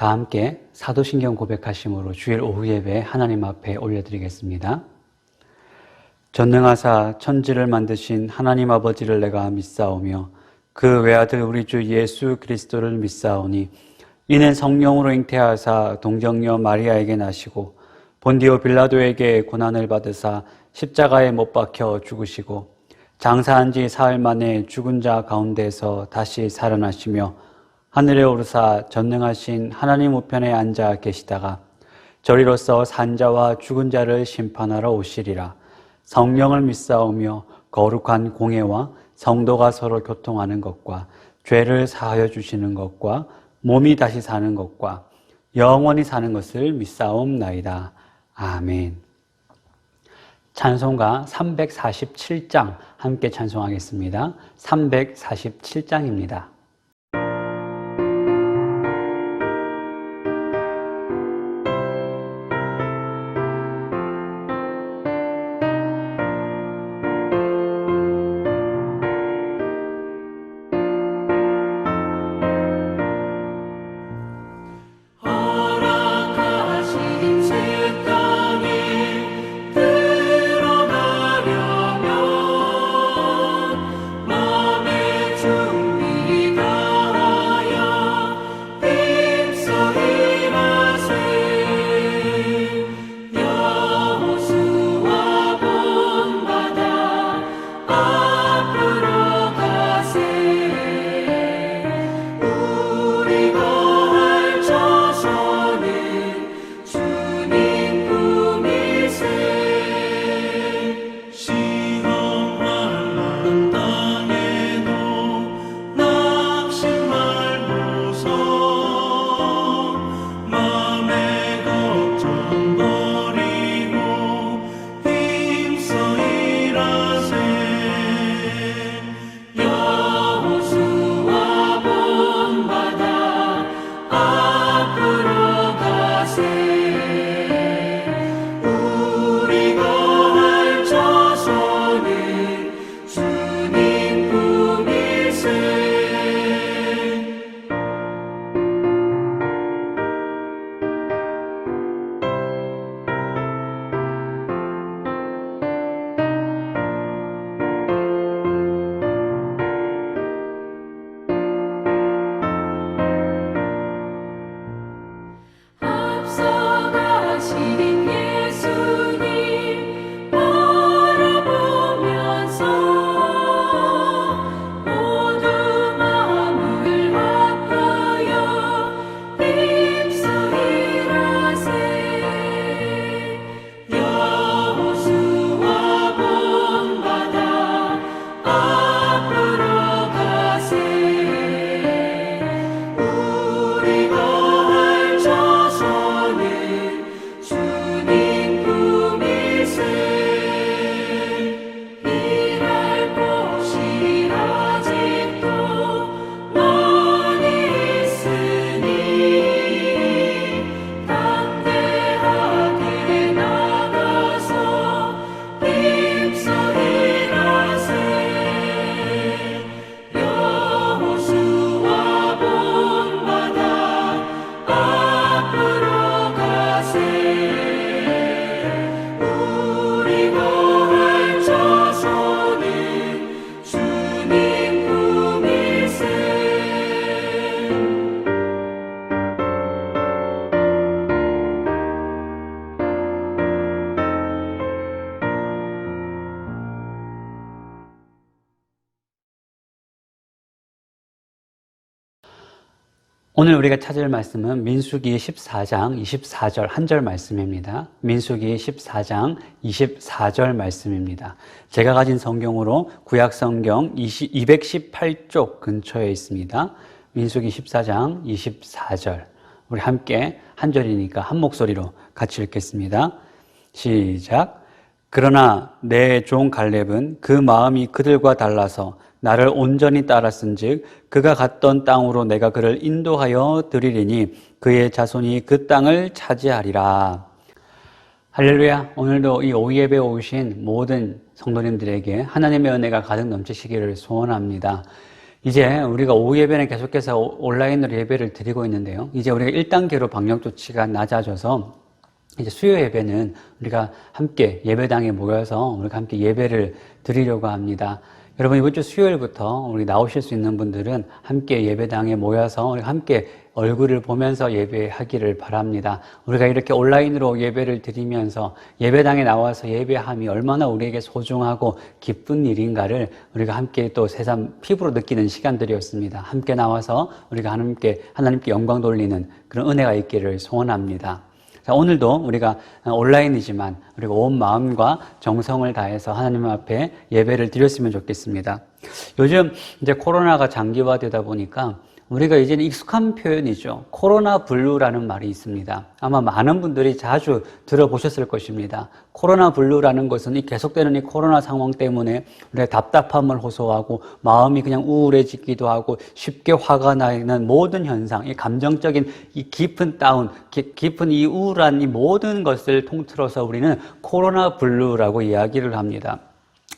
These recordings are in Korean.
다 함께 사도신경 고백하심으로 주일 오후 예배 하나님 앞에 올려드리겠습니다. 전능하사 천지를 만드신 하나님 아버지를 내가 믿사오며 그 외아들 우리 주 예수 그리스도를 믿사오니 이는 성령으로 잉태하사 동정녀 마리아에게 나시고 본디오 빌라도에게 고난을 받으사 십자가에 못 박혀 죽으시고 장사한 지 사흘 만에 죽은 자 가운데서 다시 살아나시며 하늘에 오르사 전능하신 하나님 우편에 앉아 계시다가 저리로서 산자와 죽은 자를 심판하러 오시리라. 성령을 믿사오며 거룩한 공회와 성도가 서로 교통하는 것과 죄를 사하여 주시는 것과 몸이 다시 사는 것과 영원히 사는 것을 믿사옵나이다. 아멘. 찬송가 347장 함께 찬송하겠습니다. 347장입니다. 오늘 우리가 찾을 말씀은 민수기 14장 24절 한 절 말씀입니다. 민수기 14장 24절 말씀입니다. 제가 가진 성경으로 구약 성경 218쪽 근처에 있습니다. 민수기 14장 24절. 우리 함께 한 절이니까 한 목소리로 같이 읽겠습니다. 시작. 그러나 내 종 갈렙은 그 마음이 그들과 달라서 나를 온전히 따랐은즉 그가 갔던 땅으로 내가 그를 인도하여 드리리니 그의 자손이 그 땅을 차지하리라. 할렐루야. 오늘도 이 오후 예배에 오신 모든 성도님들에게 하나님의 은혜가 가득 넘치시기를 소원합니다. 이제 우리가 오후 예배는 계속해서 온라인으로 예배를 드리고 있는데요. 이제 우리가 1단계로 방역 조치가 낮아져서 이제 수요 예배는 우리가 함께 예배당에 모여서 우리가 함께 예배를 드리려고 합니다. 여러분, 이번 주 수요일부터 우리 나오실 수 있는 분들은 함께 예배당에 모여서 우리 함께 얼굴을 보면서 예배하기를 바랍니다. 우리가 이렇게 온라인으로 예배를 드리면서 예배당에 나와서 예배함이 얼마나 우리에게 소중하고 기쁜 일인가를 우리가 함께 또 새삼 피부로 느끼는 시간들이었습니다. 함께 나와서 우리가 하나님께 영광 돌리는 그런 은혜가 있기를 소원합니다. 자, 오늘도 우리가 온라인이지만 우리가 온 마음과 정성을 다해서 하나님 앞에 예배를 드렸으면 좋겠습니다. 요즘 이제 코로나가 장기화되다 보니까 우리가 이제는 익숙한 표현이죠. 코로나 블루라는 말이 있습니다. 아마 많은 분들이 자주 들어보셨을 것입니다. 코로나 블루라는 것은 이 계속되는 이 코로나 상황 때문에 우리가 답답함을 호소하고 마음이 그냥 우울해지기도 하고 쉽게 화가 나는 모든 현상, 이 감정적인 이 깊은 다운, 깊은 이 우울한 이 모든 것을 통틀어서 우리는 코로나 블루라고 이야기를 합니다.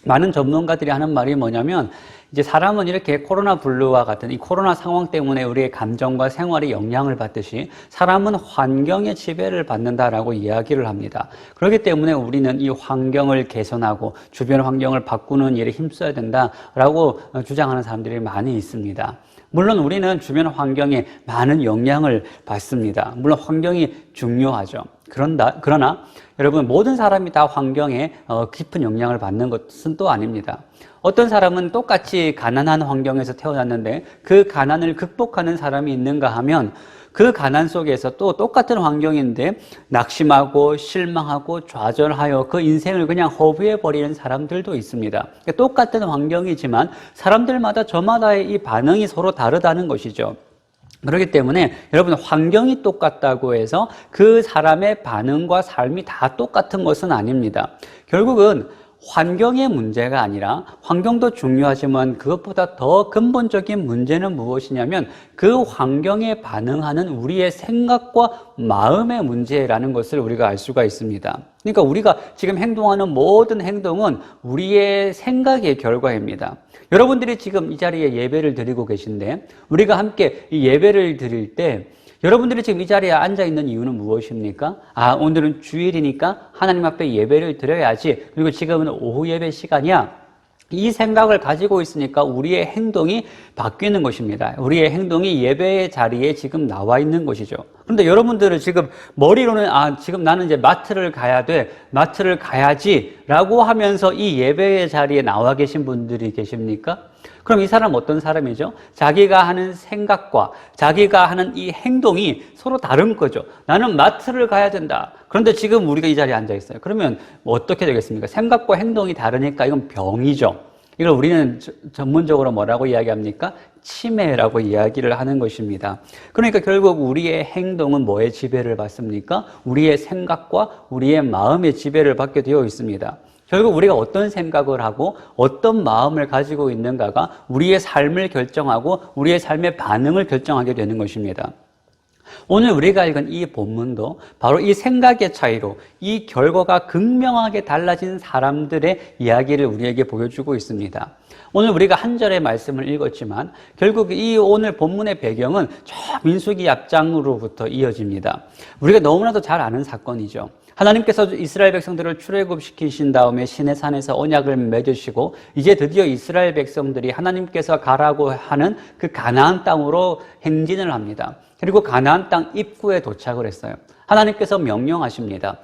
많은 전문가들이 하는 말이 뭐냐면 이제 사람은 이렇게 코로나 블루와 같은 이 코로나 상황 때문에 우리의 감정과 생활이 영향을 받듯이 사람은 환경의 지배를 받는다라고 이야기를 합니다. 그렇기 때문에 우리는 이 환경을 개선하고 주변 환경을 바꾸는 일에 힘써야 된다라고 주장하는 사람들이 많이 있습니다. 물론 우리는 주변 환경에 많은 영향을 받습니다. 물론 환경이 중요하죠. 그러나 여러분, 모든 사람이 다 환경에 깊은 영향을 받는 것은 또 아닙니다. 어떤 사람은 똑같이 가난한 환경에서 태어났는데 그 가난을 극복하는 사람이 있는가 하면 그 가난 속에서 또 똑같은 환경인데 낙심하고 실망하고 좌절하여 그 인생을 그냥 허비해버리는 사람들도 있습니다. 그러니까 똑같은 환경이지만 사람들마다 저마다의 이 반응이 서로 다르다는 것이죠. 그렇기 때문에 여러분, 환경이 똑같다고 해서 그 사람의 반응과 삶이 다 똑같은 것은 아닙니다. 결국은 환경의 문제가 아니라, 환경도 중요하지만 그것보다 더 근본적인 문제는 무엇이냐면 그 환경에 반응하는 우리의 생각과 마음의 문제라는 것을 우리가 알 수가 있습니다. 그러니까 우리가 지금 행동하는 모든 행동은 우리의 생각의 결과입니다. 여러분들이 지금 이 자리에 예배를 드리고 계신데 우리가 함께 이 예배를 드릴 때 여러분들이 지금 이 자리에 앉아있는 이유는 무엇입니까? 오늘은 주일이니까 하나님 앞에 예배를 드려야지. 그리고 지금은 오후 예배 시간이야. 이 생각을 가지고 있으니까 우리의 행동이 바뀌는 것입니다. 우리의 행동이 예배의 자리에 지금 나와 있는 것이죠. 그런데 여러분들은 지금 머리로는 지금 나는 이제 마트를 가야 돼. 마트를 가야지 라고 하면서 이 예배의 자리에 나와 계신 분들이 계십니까? 그럼 이 사람은 어떤 사람이죠? 자기가 하는 생각과 자기가 하는 이 행동이 서로 다른 거죠. 나는 마트를 가야 된다. 그런데 지금 우리가 이 자리에 앉아 있어요. 그러면 어떻게 되겠습니까? 생각과 행동이 다르니까 이건 병이죠. 이걸 우리는 전문적으로 뭐라고 이야기합니까? 치매라고 이야기를 하는 것입니다. 그러니까 결국 우리의 행동은 뭐의 지배를 받습니까? 우리의 생각과 우리의 마음의 지배를 받게 되어 있습니다. 결국 우리가 어떤 생각을 하고 어떤 마음을 가지고 있는가가 우리의 삶을 결정하고 우리의 삶의 반응을 결정하게 되는 것입니다. 오늘 우리가 읽은 이 본문도 바로 이 생각의 차이로 이 결과가 극명하게 달라진 사람들의 이야기를 우리에게 보여주고 있습니다. 오늘 우리가 한 절의 말씀을 읽었지만 결국 이 오늘 본문의 배경은 저 민수기 앞장으로부터 이어집니다. 우리가 너무나도 잘 아는 사건이죠. 하나님께서 이스라엘 백성들을 출애굽시키신 다음에 시내산에서 언약을 맺으시고 이제 드디어 이스라엘 백성들이 하나님께서 가라고 하는 그 가나안 땅으로 행진을 합니다. 그리고 가나안 땅 입구에 도착을 했어요. 하나님께서 명령하십니다.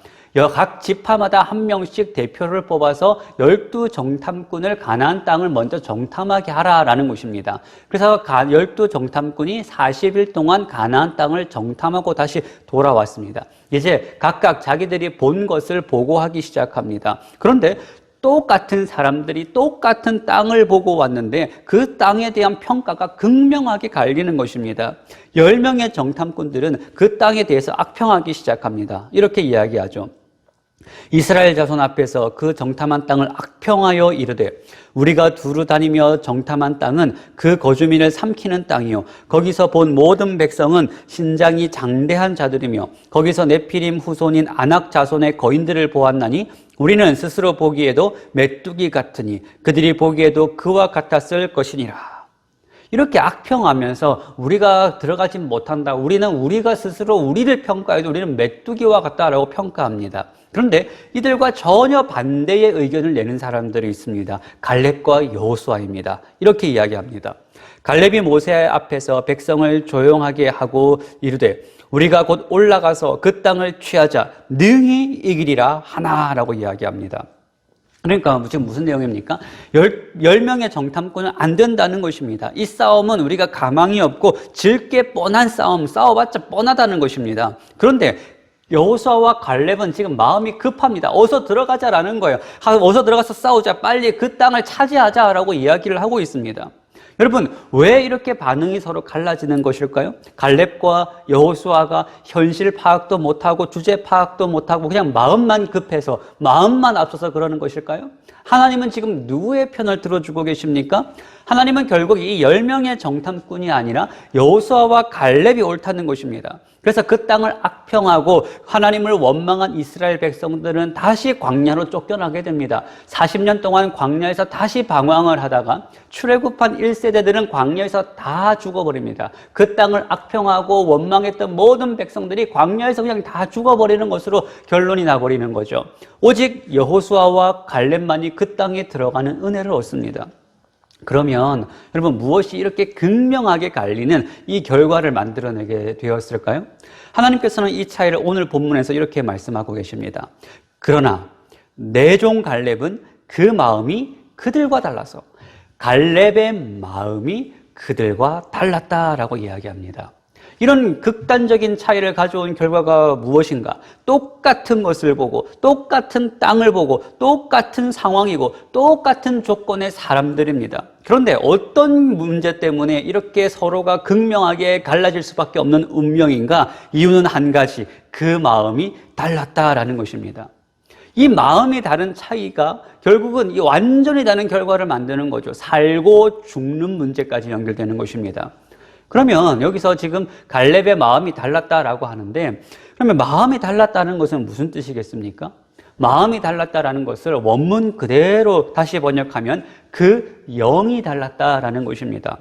각 지파마다 한 명씩 대표를 뽑아서 12정탐꾼을 가나안 땅을 먼저 정탐하게 하라라는 것입니다. 그래서 12정탐꾼이 40일 동안 가나안 땅을 정탐하고 다시 돌아왔습니다. 이제 각각 자기들이 본 것을 보고하기 시작합니다. 그런데 똑같은 사람들이 똑같은 땅을 보고 왔는데 그 땅에 대한 평가가 극명하게 갈리는 것입니다. 10명의 정탐꾼들은 그 땅에 대해서 악평하기 시작합니다. 이렇게 이야기하죠. 이스라엘 자손 앞에서 그 정탐한 땅을 악평하여 이르되 우리가 두루 다니며 정탐한 땅은 그 거주민을 삼키는 땅이요 거기서 본 모든 백성은 신장이 장대한 자들이며 거기서 네피림 후손인 아낙 자손의 거인들을 보았나니 우리는 스스로 보기에도 메뚜기 같으니 그들이 보기에도 그와 같았을 것이니라. 이렇게 악평하면서 우리가 들어가지 못한다. 우리가 스스로 우리를 평가해도 우리는 메뚜기와 같다라고 평가합니다. 그런데 이들과 전혀 반대의 의견을 내는 사람들이 있습니다. 갈렙과 여호수아입니다. 이렇게 이야기합니다. 갈렙이 모세 앞에서 백성을 조용하게 하고 이르되 우리가 곧 올라가서 그 땅을 취하자 능히 이기리라 하나라고 이야기합니다. 그러니까 지금 무슨 내용입니까? 10명의 정탐꾼은 안 된다는 것입니다. 이 싸움은 우리가 가망이 없고 질 게 뻔한 싸움, 싸워봤자 뻔하다는 것입니다. 그런데 여호수아와 갈렙은 지금 마음이 급합니다. 어서 들어가자라는 거예요. 어서 들어가서 싸우자, 빨리 그 땅을 차지하자라고 이야기를 하고 있습니다. 여러분, 왜 이렇게 반응이 서로 갈라지는 것일까요? 갈렙과 여호수아가 현실 파악도 못하고 주제 파악도 못하고 그냥 마음만 급해서, 마음만 앞서서 그러는 것일까요? 하나님은 지금 누구의 편을 들어주고 계십니까? 하나님은 결국 이 10명의 정탐꾼이 아니라 여호수아와 갈렙이 옳다는 것입니다. 그래서 그 땅을 악평하고 하나님을 원망한 이스라엘 백성들은 다시 광야로 쫓겨나게 됩니다. 40년 동안 광야에서 다시 방황을 하다가 출애굽한 1세대들은 광야에서 다 죽어버립니다. 그 땅을 악평하고 원망했던 모든 백성들이 광야에서 그냥 다 죽어버리는 것으로 결론이 나버리는 거죠. 오직 여호수아와 갈렙만이 그 땅에 들어가는 은혜를 얻습니다. 그러면 여러분, 무엇이 이렇게 극명하게 갈리는 이 결과를 만들어내게 되었을까요? 하나님께서는 이 차이를 오늘 본문에서 이렇게 말씀하고 계십니다. 그러나 내 종 갈렙은 그 마음이 그들과 달라서 갈렙의 마음이 그들과 달랐다라고 이야기합니다. 이런 극단적인 차이를 가져온 결과가 무엇인가? 똑같은 것을 보고, 똑같은 땅을 보고, 똑같은 상황이고, 똑같은 조건의 사람들입니다. 그런데 어떤 문제 때문에 이렇게 서로가 극명하게 갈라질 수밖에 없는 운명인가? 이유는 한 가지, 그 마음이 달랐다라는 것입니다. 이 마음이 다른 차이가 결국은 이 완전히 다른 결과를 만드는 거죠. 살고 죽는 문제까지 연결되는 것입니다. 그러면 여기서 지금 갈렙의 마음이 달랐다라고 하는데, 그러면 마음이 달랐다는 것은 무슨 뜻이겠습니까? 마음이 달랐다라는 것을 원문 그대로 다시 번역하면 그 영이 달랐다라는 것입니다.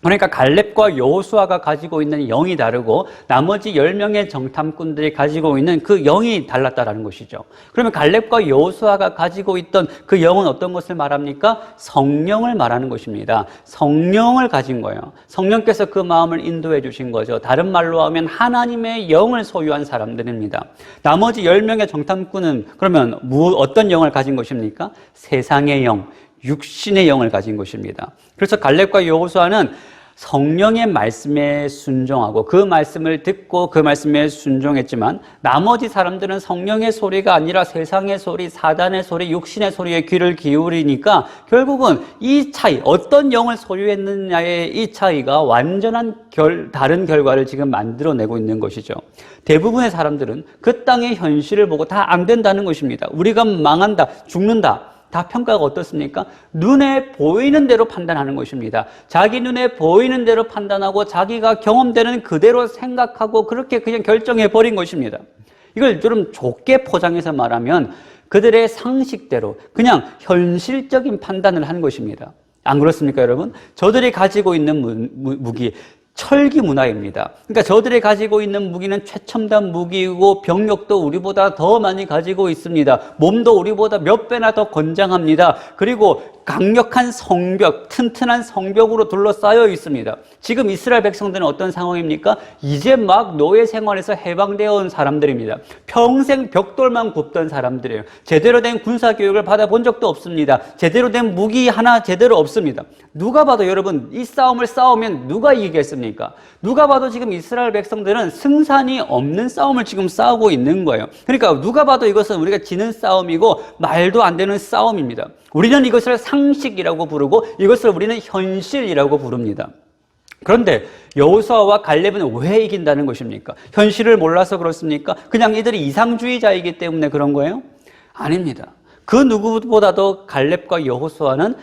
그러니까 갈렙과 여호수아가 가지고 있는 영이 다르고 나머지 10명의 정탐꾼들이 가지고 있는 그 영이 달랐다라는 것이죠. 그러면 갈렙과 여호수아가 가지고 있던 그 영은 어떤 것을 말합니까? 성령을 말하는 것입니다. 성령을 가진 거예요. 성령께서 그 마음을 인도해 주신 거죠. 다른 말로 하면 하나님의 영을 소유한 사람들입니다. 나머지 10명의 정탐꾼은 그러면 어떤 영을 가진 것입니까? 세상의 영, 육신의 영을 가진 것입니다. 그래서 갈렙과 여호수아는 성령의 말씀에 순종하고 그 말씀을 듣고 그 말씀에 순종했지만 나머지 사람들은 성령의 소리가 아니라 세상의 소리, 사단의 소리, 육신의 소리에 귀를 기울이니까 결국은 이 차이, 어떤 영을 소유했느냐의 이 차이가 완전한 다른 결과를 지금 만들어내고 있는 것이죠. 대부분의 사람들은 그 땅의 현실을 보고 다 안 된다는 것입니다. 우리가 망한다, 죽는다. 다 평가가 어떻습니까? 눈에 보이는 대로 판단하는 것입니다. 자기 눈에 보이는 대로 판단하고 자기가 경험되는 그대로 생각하고 그렇게 그냥 결정해버린 것입니다. 이걸 좀 좁게 포장해서 말하면 그들의 상식대로 그냥 현실적인 판단을 하는 것입니다. 안 그렇습니까, 여러분? 저들이 가지고 있는 무기, 철기 문화입니다. 그러니까 저들이 가지고 있는 무기는 최첨단 무기이고 병력도 우리보다 더 많이 가지고 있습니다. 몸도 우리보다 몇 배나 더 건장합니다. 그리고 강력한 성벽, 튼튼한 성벽으로 둘러싸여 있습니다. 지금 이스라엘 백성들은 어떤 상황입니까? 이제 막 노예 생활에서 해방되어 온 사람들입니다. 평생 벽돌만 굽던 사람들이에요. 제대로 된 군사 교육을 받아본 적도 없습니다. 제대로 된 무기 하나 제대로 없습니다. 누가 봐도 여러분, 이 싸움을 싸우면 누가 이기겠습니까? 누가 봐도 지금 이스라엘 백성들은 승산이 없는 싸움을 지금 싸우고 있는 거예요. 그러니까 누가 봐도 이것은 우리가 지는 싸움이고 말도 안 되는 싸움입니다. 우리는 이것을 상식이라고 부르고 이것을 우리는 현실이라고 부릅니다. 그런데 여호수아와 갈렙은 왜 이긴다는 것입니까? 현실을 몰라서 그렇습니까? 그냥 이들이 이상주의자이기 때문에 그런 거예요? 아닙니다. 그 누구보다도 갈렙과 여호수아는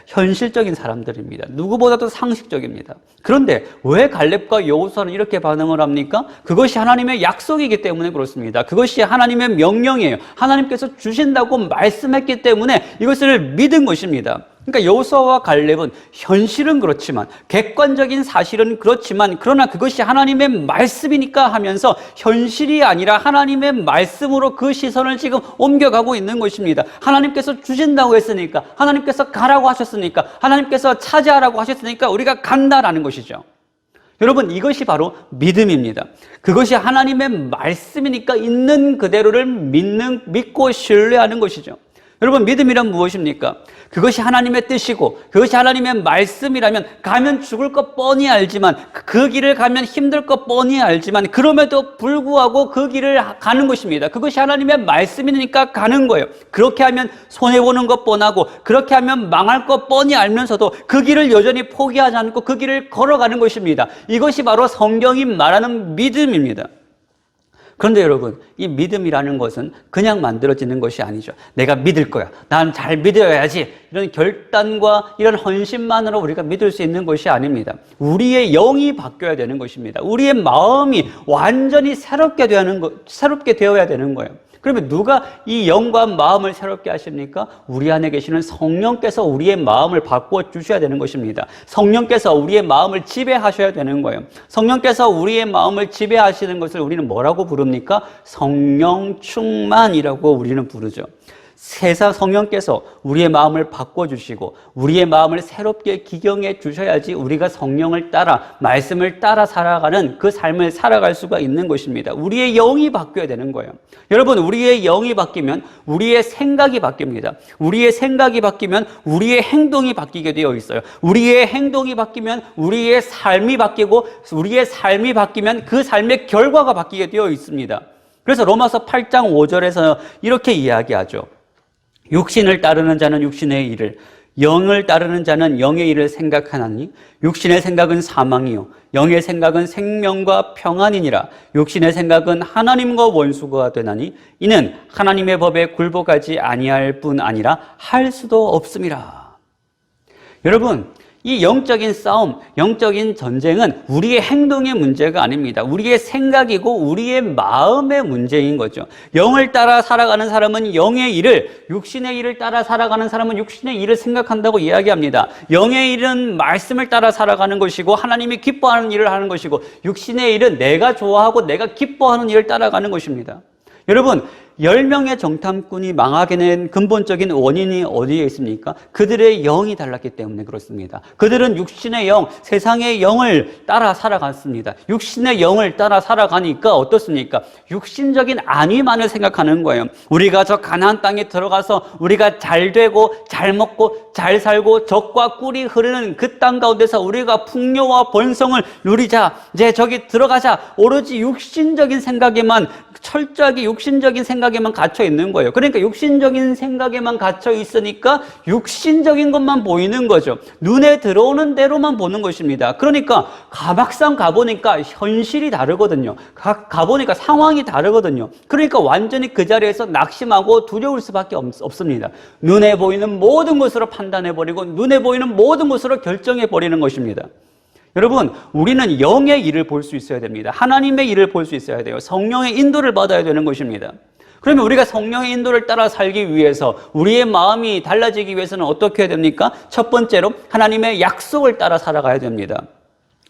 현실적인 사람들입니다. 누구보다도 상식적입니다. 그런데 왜 갈렙과 여호수아는 이렇게 반응을 합니까? 그것이 하나님의 약속이기 때문에 그렇습니다. 그것이 하나님의 명령이에요. 하나님께서 주신다고 말씀했기 때문에 이것을 믿은 것입니다. 그러니까 여호수아와 갈렙은 현실은 그렇지만, 객관적인 사실은 그렇지만, 그러나 그것이 하나님의 말씀이니까 하면서 현실이 아니라 하나님의 말씀으로 그 시선을 지금 옮겨가고 있는 것입니다. 하나님께서 주신다고 했으니까, 하나님께서 가라고 하셨으니까, 하나님께서 차지하라고 하셨으니까 우리가 간다라는 것이죠. 여러분, 이것이 바로 믿음입니다. 그것이 하나님의 말씀이니까 있는 그대로를 믿고 신뢰하는 것이죠. 여러분, 믿음이란 무엇입니까? 그것이 하나님의 뜻이고 그것이 하나님의 말씀이라면 가면 죽을 것 뻔히 알지만, 그 길을 가면 힘들 것 뻔히 알지만 그럼에도 불구하고 그 길을 가는 것입니다. 그것이 하나님의 말씀이니까 가는 거예요. 그렇게 하면 손해보는 것 뻔하고 그렇게 하면 망할 것 뻔히 알면서도 그 길을 여전히 포기하지 않고 그 길을 걸어가는 것입니다. 이것이 바로 성경이 말하는 믿음입니다. 그런데 여러분, 이 믿음이라는 것은 그냥 만들어지는 것이 아니죠. 내가 믿을 거야, 난 잘 믿어야지, 이런 결단과 이런 헌신만으로 우리가 믿을 수 있는 것이 아닙니다. 우리의 영이 바뀌어야 되는 것입니다. 우리의 마음이 완전히 새롭게 되어야 되는 거예요. 그러면 누가 이 영과 마음을 새롭게 하십니까? 우리 안에 계시는 성령께서 우리의 마음을 바꾸어 주셔야 되는 것입니다. 성령께서 우리의 마음을 지배하셔야 되는 거예요. 성령께서 우리의 마음을 지배하시는 것을 우리는 뭐라고 부릅니까? 성령 충만이라고 우리는 부르죠. 세상 성령께서 우리의 마음을 바꿔주시고 우리의 마음을 새롭게 기경해 주셔야지 우리가 성령을 따라, 말씀을 따라 살아가는 그 삶을 살아갈 수가 있는 것입니다. 우리의 영이 바뀌어야 되는 거예요. 여러분, 우리의 영이 바뀌면 우리의 생각이 바뀝니다. 우리의 생각이 바뀌면 우리의 행동이 바뀌게 되어 있어요. 우리의 행동이 바뀌면 우리의 삶이 바뀌고, 우리의 삶이 바뀌면 그 삶의 결과가 바뀌게 되어 있습니다. 그래서 로마서 8장 5절에서 이렇게 이야기하죠. 육신을 따르는 자는 육신의 일을, 영을 따르는 자는 영의 일을 생각하나니 육신의 생각은 사망이요 영의 생각은 생명과 평안이니라. 육신의 생각은 하나님과 원수가 되나니 이는 하나님의 법에 굴복하지 아니할 뿐 아니라 할 수도 없음이라. 여러분, 이 영적인 싸움, 영적인 전쟁은 우리의 행동의 문제가 아닙니다. 우리의 생각이고 우리의 마음의 문제인 거죠. 영을 따라 살아가는 사람은 영의 일을, 육신의 일을 따라 살아가는 사람은 육신의 일을 생각한다고 이야기합니다. 영의 일은 말씀을 따라 살아가는 것이고 하나님이 기뻐하는 일을 하는 것이고, 육신의 일은 내가 좋아하고 내가 기뻐하는 일을 따라가는 것입니다. 여러분, 10명의 정탐꾼이 망하게 된 근본적인 원인이 어디에 있습니까? 그들의 영이 달랐기 때문에 그렇습니다. 그들은 육신의 영, 세상의 영을 따라 살아갔습니다. 육신의 영을 따라 살아가니까 어떻습니까? 육신적인 안위만을 생각하는 거예요. 우리가 저 가나안 땅에 들어가서 우리가 잘 되고 잘 먹고 잘 살고 젖과 꿀이 흐르는 그 땅 가운데서 우리가 풍요와 번성을 누리자, 이제 저기 들어가자, 오로지 육신적인 생각에만, 철저하게 육신적인 생각에만 갇혀 있는 거예요. 그러니까 육신적인 생각에만 갇혀 있으니까 육신적인 것만 보이는 거죠. 눈에 들어오는 대로만 보는 것입니다. 그러니까 막상 가보니까 현실이 다르거든요. 가보니까 상황이 다르거든요. 그러니까 완전히 그 자리에서 낙심하고 두려울 수밖에 없습니다. 눈에 보이는 모든 것으로 판단해버리고 눈에 보이는 모든 것으로 결정해버리는 것입니다. 여러분, 우리는 영의 일을 볼 수 있어야 됩니다. 하나님의 일을 볼 수 있어야 돼요. 성령의 인도를 받아야 되는 것입니다. 그러면 우리가 성령의 인도를 따라 살기 위해서, 우리의 마음이 달라지기 위해서는 어떻게 해야 됩니까? 첫 번째로 하나님의 약속을 따라 살아가야 됩니다.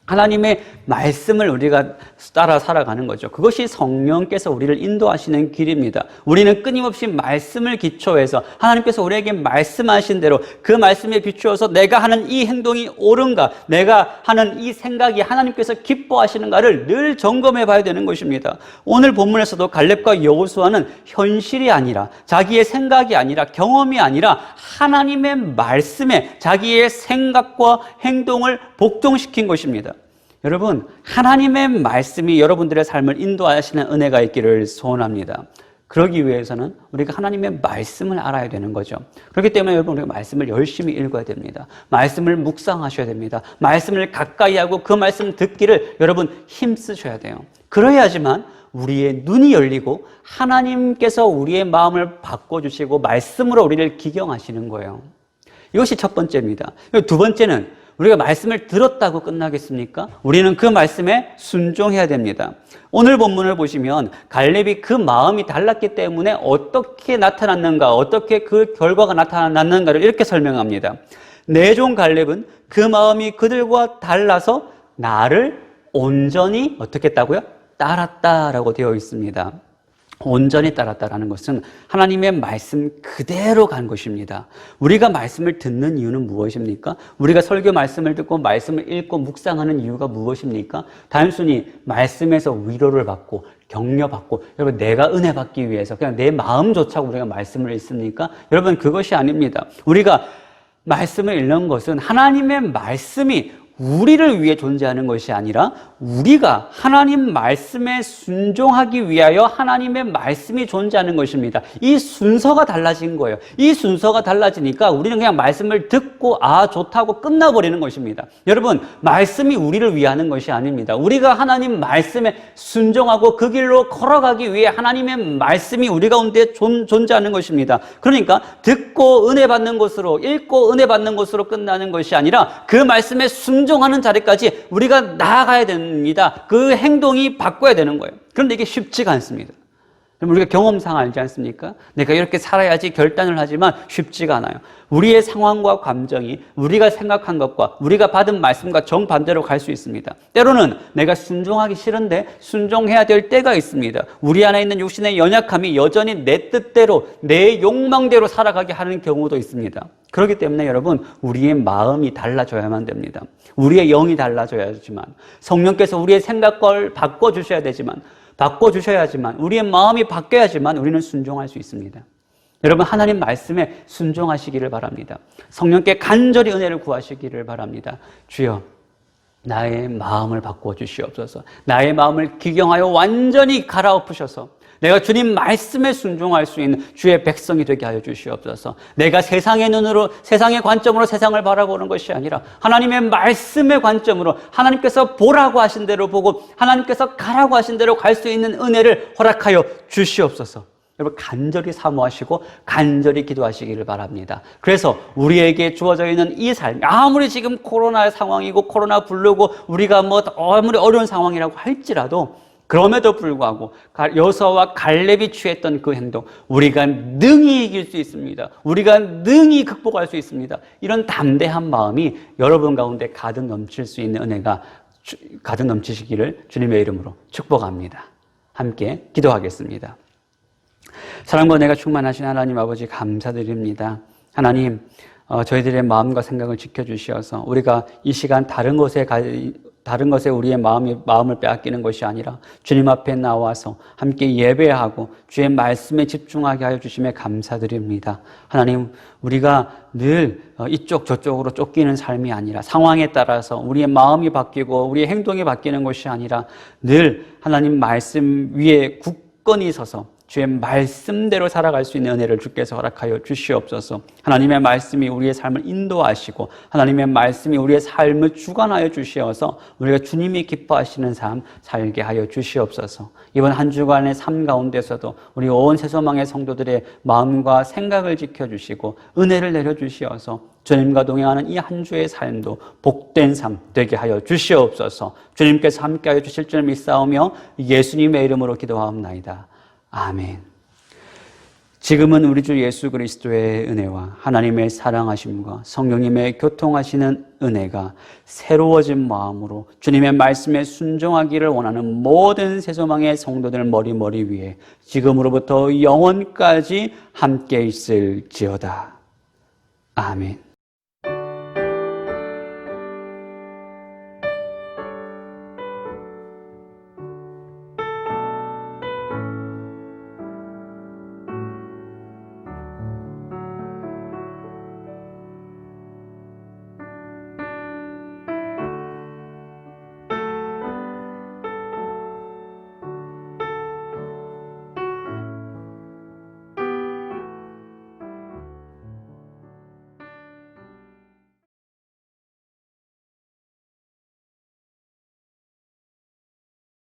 하나님의 말씀을 우리가 따라 살아가는 거죠. 그것이 성령께서 우리를 인도하시는 길입니다. 우리는 끊임없이 말씀을 기초해서 하나님께서 우리에게 말씀하신 대로 그 말씀에 비추어서 내가 하는 이 행동이 옳은가, 내가 하는 이 생각이 하나님께서 기뻐하시는가를 늘 점검해 봐야 되는 것입니다. 오늘 본문에서도 갈렙과 여호수아는 현실이 아니라, 자기의 생각이 아니라, 경험이 아니라 하나님의 말씀에 자기의 생각과 행동을 복종시킨 것입니다. 여러분, 하나님의 말씀이 여러분들의 삶을 인도하시는 은혜가 있기를 소원합니다. 그러기 위해서는 우리가 하나님의 말씀을 알아야 되는 거죠. 그렇기 때문에 여러분, 우리가 말씀을 열심히 읽어야 됩니다. 말씀을 묵상하셔야 됩니다. 말씀을 가까이 하고 그 말씀 듣기를 여러분 힘쓰셔야 돼요. 그래야지만 우리의 눈이 열리고 하나님께서 우리의 마음을 바꿔주시고 말씀으로 우리를 기경하시는 거예요. 이것이 첫 번째입니다. 두 번째는 우리가 말씀을 들었다고 끝나겠습니까? 우리는 그 말씀에 순종해야 됩니다. 오늘 본문을 보시면 갈렙이 그 마음이 달랐기 때문에 어떻게 나타났는가, 어떻게 그 결과가 나타났는가를 이렇게 설명합니다. 내 종 갈렙은 그 마음이 그들과 달라서 나를 온전히 어떻게 했다고요? 따랐다라고 되어 있습니다. 온전히 따랐다라는 것은 하나님의 말씀 그대로 간 것입니다. 우리가 말씀을 듣는 이유는 무엇입니까? 우리가 설교 말씀을 듣고 말씀을 읽고 묵상하는 이유가 무엇입니까? 단순히 말씀에서 위로를 받고 격려받고, 여러분 내가 은혜 받기 위해서 그냥 내 마음 좋자고 우리가 말씀을 읽습니까? 여러분 그것이 아닙니다. 우리가 말씀을 읽는 것은 하나님의 말씀이 우리를 위해 존재하는 것이 아니라 우리가 하나님 말씀에 순종하기 위하여 하나님의 말씀이 존재하는 것입니다. 이 순서가 달라진 거예요. 이 순서가 달라지니까 우리는 그냥 말씀을 듣고 좋다고 끝나버리는 것입니다. 여러분, 말씀이 우리를 위하는 것이 아닙니다. 우리가 하나님 말씀에 순종하고 그 길로 걸어가기 위해 하나님의 말씀이 우리 가운데 존재하는 것입니다. 그러니까 듣고 은혜 받는 것으로, 읽고 은혜 받는 것으로 끝나는 것이 아니라 그 말씀에 순종하는 자리까지 우리가 나아가야 됩니다. 그 행동이 바꿔야 되는 거예요. 그런데 이게 쉽지가 않습니다. 우리가 경험상 알지 않습니까? 내가 이렇게 살아야지 결단을 하지만 쉽지가 않아요. 우리의 상황과 감정이 우리가 생각한 것과 우리가 받은 말씀과 정반대로 갈 수 있습니다. 때로는 내가 순종하기 싫은데 순종해야 될 때가 있습니다. 우리 안에 있는 육신의 연약함이 여전히 내 뜻대로, 내 욕망대로 살아가게 하는 경우도 있습니다. 그렇기 때문에 여러분, 우리의 마음이 달라져야만 됩니다. 우리의 영이 달라져야지만, 성령께서 우리의 생각을 바꿔주셔야지만, 우리의 마음이 바뀌어야지만 우리는 순종할 수 있습니다. 여러분, 하나님 말씀에 순종하시기를 바랍니다. 성령께 간절히 은혜를 구하시기를 바랍니다. 주여, 나의 마음을 바꿔주시옵소서. 나의 마음을 기경하여 완전히 갈아엎으셔서 내가 주님 말씀에 순종할 수 있는 주의 백성이 되게 하여 주시옵소서. 내가 세상의 눈으로, 세상의 관점으로 세상을 바라보는 것이 아니라 하나님의 말씀의 관점으로 하나님께서 보라고 하신 대로 보고 하나님께서 가라고 하신 대로 갈 수 있는 은혜를 허락하여 주시옵소서. 여러분, 간절히 사모하시고 간절히 기도하시기를 바랍니다. 그래서 우리에게 주어져 있는 이 삶, 아무리 지금 코로나 상황이고 코로나 부르고 우리가 아무리 어려운 상황이라고 할지라도 그럼에도 불구하고 여호수아와 갈렙이 취했던 그 행동, 우리가 능히 이길 수 있습니다. 우리가 능히 극복할 수 있습니다. 이런 담대한 마음이 여러분 가운데 가득 넘칠 수 있는 은혜가 가득 넘치시기를 주님의 이름으로 축복합니다. 함께 기도하겠습니다. 사랑과 은혜가 충만하신 하나님 아버지, 감사드립니다. 하나님, 저희들의 마음과 생각을 지켜주시어서 우리가 이 시간 다른 것에 우리의 마음을 빼앗기는 것이 아니라 주님 앞에 나와서 함께 예배하고 주의 말씀에 집중하게 하여 주심에 감사드립니다. 하나님, 우리가 늘 이쪽 저쪽으로 쫓기는 삶이 아니라 상황에 따라서 우리의 마음이 바뀌고 우리의 행동이 바뀌는 것이 아니라 늘 하나님 말씀 위에 굳건히 서서 주의 말씀대로 살아갈 수 있는 은혜를 주께서 허락하여 주시옵소서. 하나님의 말씀이 우리의 삶을 인도하시고 하나님의 말씀이 우리의 삶을 주관하여 주시어서 우리가 주님이 기뻐하시는 삶 살게 하여 주시옵소서. 이번 한 주간의 삶 가운데서도 우리 온 새소망의 성도들의 마음과 생각을 지켜주시고 은혜를 내려주시어서 주님과 동행하는 이 한 주의 삶도 복된 삶 되게 하여 주시옵소서. 주님께서 함께하여 주실 줄 믿사오며 예수님의 이름으로 기도하옵나이다. 아멘. 지금은 우리 주 예수 그리스도의 은혜와 하나님의 사랑하심과 성령님의 교통하시는 은혜가 새로워진 마음으로 주님의 말씀에 순종하기를 원하는 모든 새소망의 성도들 머리 위에 지금으로부터 영원까지 함께 있을지어다. 아멘.